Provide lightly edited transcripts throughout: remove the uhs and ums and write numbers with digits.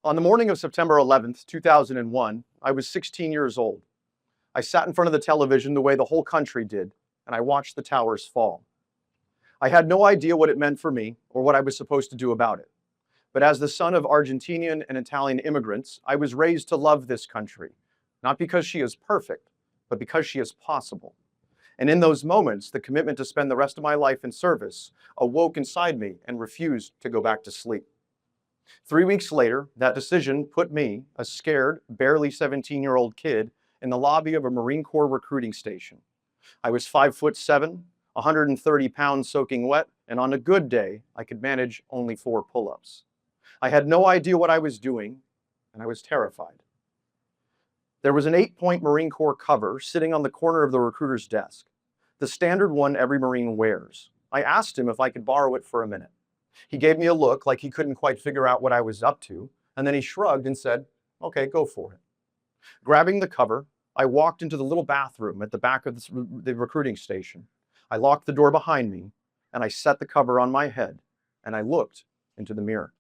On the morning of September 11th, 2001, I was 16 years old. I sat in front of the television the way the whole country did, and I watched the towers fall. I had no idea what it meant for me or what I was supposed to do about it. But as the son of Argentinian and Italian immigrants, I was raised to love this country, not because she is perfect, but because she is possible. And in those moments, the commitment to spend the rest of my life in service awoke inside me and refused to go back to sleep. 3 weeks later, that decision put me, a scared, barely 17-year-old kid, in the lobby of a Marine Corps recruiting station. I was 5'7", 130 pounds soaking wet, and on a good day, I could manage only 4 pull-ups. I had no idea what I was doing, and I was terrified. There was an 8-point Marine Corps cover sitting on the corner of the recruiter's desk, the standard one every Marine wears. I asked him if I could borrow it for a minute. He gave me a look like he couldn't quite figure out what I was up to, and then he shrugged and said, "Okay, go for it." Grabbing the cover, I walked into the little bathroom at the back of the recruiting station. I locked the door behind me, and I set the cover on my head, and I looked into the mirror.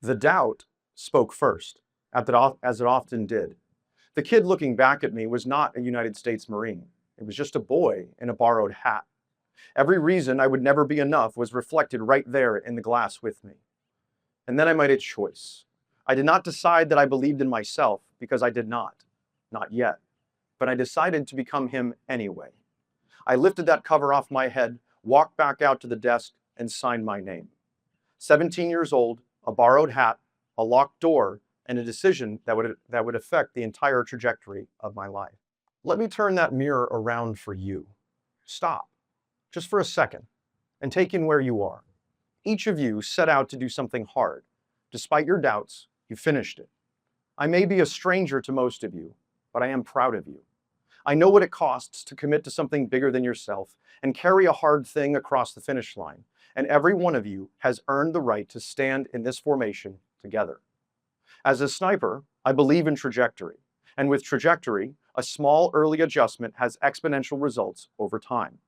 The doubt spoke first, as it often did. The kid looking back at me was not a United States Marine. It was just a boy in a borrowed hat. Every reason I would never be enough was reflected right there in the glass with me. And then I made a choice. I did not decide that I believed in myself, because I did not yet. But I decided to become him anyway. I lifted that cover off my head, walked back out to the desk, and signed my name. 17 years old, a borrowed hat, a locked door, and a decision that would affect the entire trajectory of my life. Let me turn that mirror around for you. Stop, just for a second, and take in where you are. Each of you set out to do something hard. Despite your doubts, you finished it. I may be a stranger to most of you, but I am proud of you. I know what it costs to commit to something bigger than yourself and carry a hard thing across the finish line, and every one of you has earned the right to stand in this formation together. As a sniper, I believe in trajectory, and with trajectory, a small early adjustment has exponential results over time.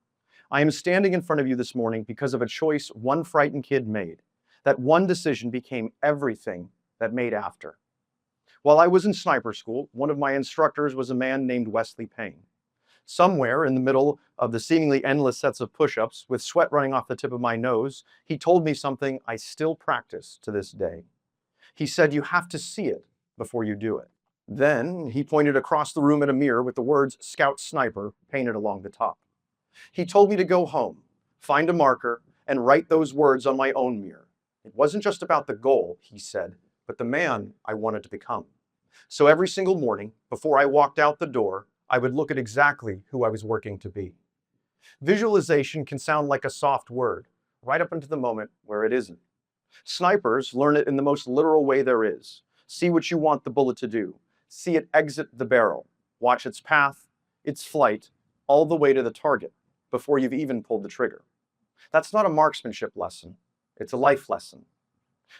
I am standing in front of you this morning because of a choice one frightened kid made. That one decision became everything that made after. While I was in sniper school, one of my instructors was a man named Wesley Payne. Somewhere in the middle of the seemingly endless sets of push-ups, with sweat running off the tip of my nose, he told me something I still practice to this day. He said, "You have to see it before you do it." Then he pointed across the room at a mirror with the words "Scout Sniper" painted along the top. He told me to go home, find a marker, and write those words on my own mirror. It wasn't just about the goal, he said, but the man I wanted to become. So every single morning, before I walked out the door, I would look at exactly who I was working to be. Visualization can sound like a soft word, right up until the moment where it isn't. Snipers learn it in the most literal way there is. See what you want the bullet to do. See it exit the barrel. Watch its path, its flight, all the way to the target, before you've even pulled the trigger. That's not a marksmanship lesson. It's a life lesson.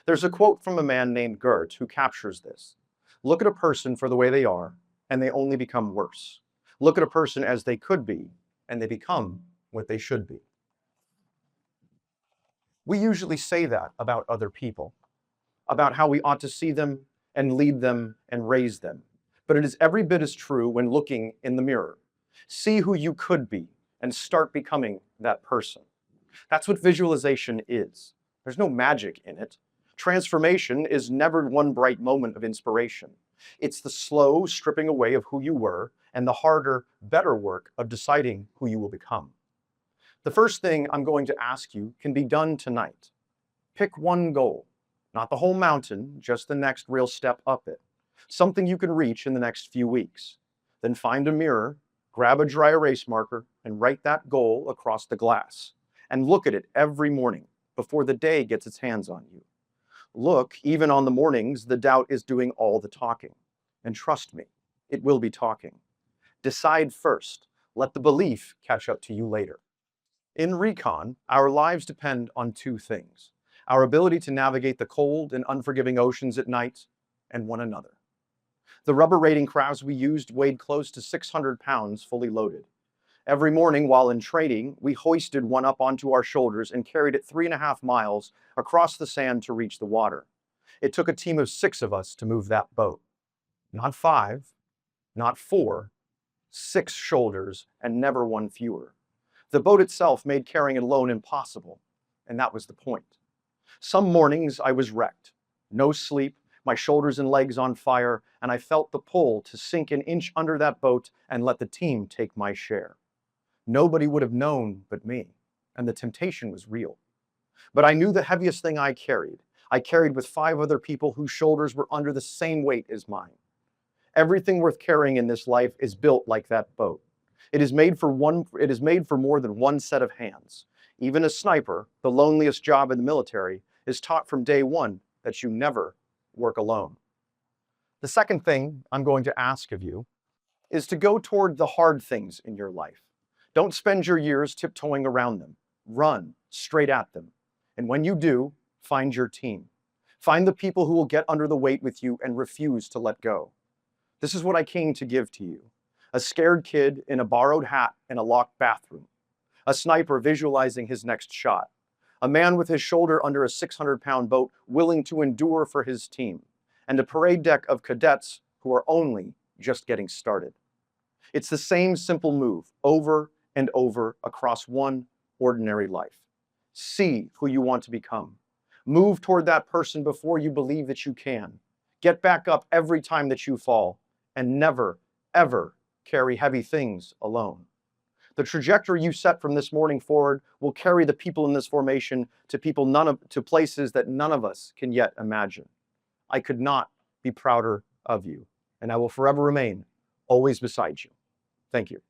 There's a quote from a man named 𝗀𝗀𝗃 who captures this. Look at a person for the way they are, and they only become worse. Look at a person as they could be, and they become what they should be. We usually say that about other people, about how we ought to see them and lead them and raise them. But it is every bit as true when looking in the mirror. See who you could be and start becoming that person. That's what visualization is. There's no magic in it. Transformation is never one bright moment of inspiration. It's the slow stripping away of who you were and the harder, better work of deciding who you will become. The first thing I'm going to ask you can be done tonight. Pick one goal, not the whole mountain, just the next real step up it. Something you can reach in the next few weeks. Then find a mirror, grab a dry erase marker, and write that goal across the glass. And look at it every morning before the day gets its hands on you. Look, even on the mornings, the doubt is doing all the talking. And trust me, it will be talking. Decide first. Let the belief catch up to you later. In recon, our lives depend on 2 things: our ability to navigate the cold and unforgiving oceans at night, and one another. The rubber raiding crafts we used weighed close to 600 pounds fully loaded. Every morning while in training, we hoisted one up onto our shoulders and carried it 3.5 miles across the sand to reach the water. It took a team of 6 of us to move that boat. Not 5, not 4, 6 shoulders, and never one fewer. The boat itself made carrying it alone impossible, and that was the point. Some mornings I was wrecked. No sleep, my shoulders and legs on fire, and I felt the pull to sink an inch under that boat and let the team take my share. Nobody would have known but me, and the temptation was real. But I knew the heaviest thing I carried with 5 other people whose shoulders were under the same weight as mine. Everything worth carrying in this life is built like that boat. It is made for more than one set of hands. Even a sniper, the loneliest job in the military, is taught from day one that you never work alone. The second thing I'm going to ask of you is to go toward the hard things in your life. Don't spend your years tiptoeing around them. Run straight at them. And when you do, find your team. Find the people who will get under the weight with you and refuse to let go. This is what I came to give to you. A scared kid in a borrowed hat in a locked bathroom. A sniper visualizing his next shot. A man with his shoulder under a 600-pound boat willing to endure for his team. And a parade deck of cadets who are only just getting started. It's the same simple move over and over across one ordinary life. See who you want to become. Move toward that person before you believe that you can. Get back up every time that you fall, and never, ever carry heavy things alone. The trajectory you set from this morning forward will carry the people in this formation to places that none of us can yet imagine. I could not be prouder of you, and I will forever remain always beside you. Thank you.